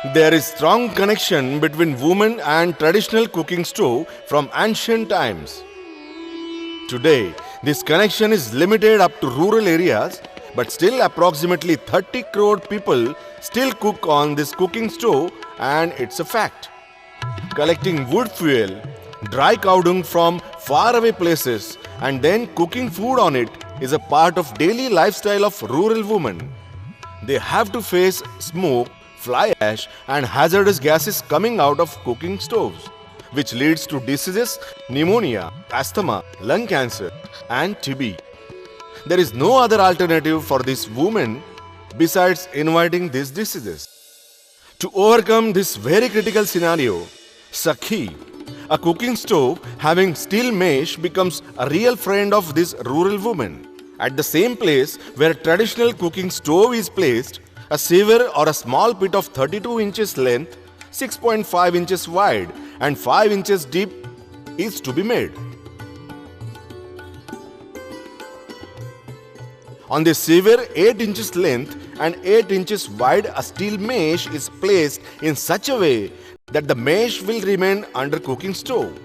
There is strong connection between women and traditional cooking stove from ancient times. Today, this connection is limited up to rural areas, but still approximately 30 crore people still cook on this cooking stove, and it's a fact. Collecting wood fuel, dry cow dung from faraway places and then cooking food on it is a part of daily lifestyle of rural women. They have to face smoke, fly ash and hazardous gases coming out of cooking stoves, which leads to diseases, pneumonia, asthma, lung cancer and TB. There is no other alternative for these women besides inviting these diseases. To overcome this very critical scenario, Sakhi, a cooking stove having steel mesh, becomes a real friend of this rural woman. At the same place where traditional cooking stove is placed, a sewer or a small pit of 32 inches length, 6.5 inches wide and 5 inches deep is to be made. On the sewer 8 inches length and 8 inches wide, a steel mesh is placed in such a way that the mesh will remain under cooking stove.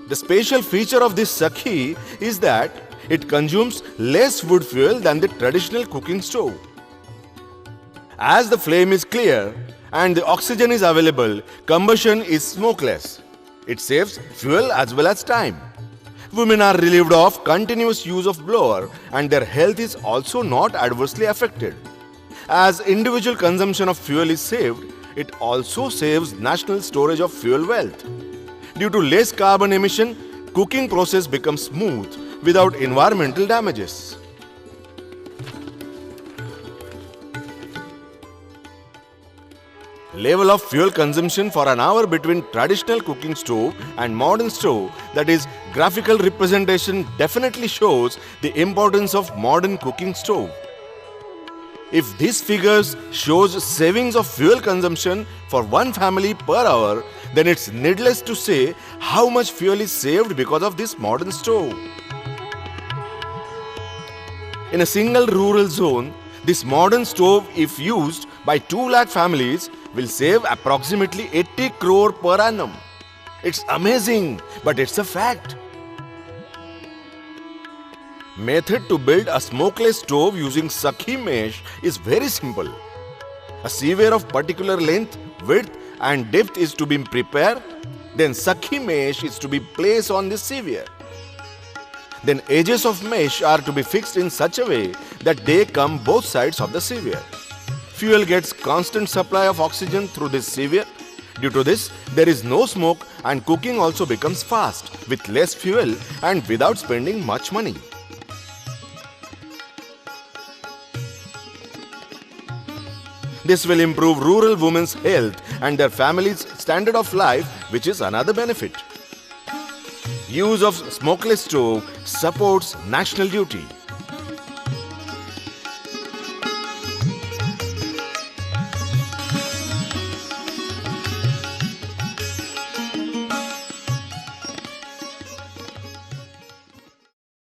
The special feature of this Sakhi is that it consumes less wood fuel than the traditional cooking stove. As the flame is clear and the oxygen is available, combustion is smokeless. It saves fuel as well as time. Women are relieved of continuous use of blower and their health is also not adversely affected. As individual consumption of fuel is saved, it also saves national storage of fuel wealth. Due to less carbon emission, cooking process becomes smooth without environmental damages. Level of fuel consumption for an hour between traditional cooking stove and modern stove, that is, graphical representation definitely shows the importance of modern cooking stove. If these figures shows savings of fuel consumption for one family per hour, then it's needless to say how much fuel is saved because of this modern stove. In a single rural zone, this modern stove, if used by 2 lakh families, will save approximately 80 crore per annum. It's amazing, but it's a fact. Method to build a smokeless stove using Sakhi mesh is very simple. A sewer of particular length, width and depth is to be prepared. Then Sakhi mesh is to be placed on the sewer. Then edges of mesh are to be fixed in such a way that they come both sides of the sewer. Fuel gets constant supply of oxygen through this sewer. Due to this, there is no smoke and cooking also becomes fast with less fuel and without spending much money. This will improve rural women's health and their families' standard of life, which is another benefit. Use of smokeless stove supports national duty.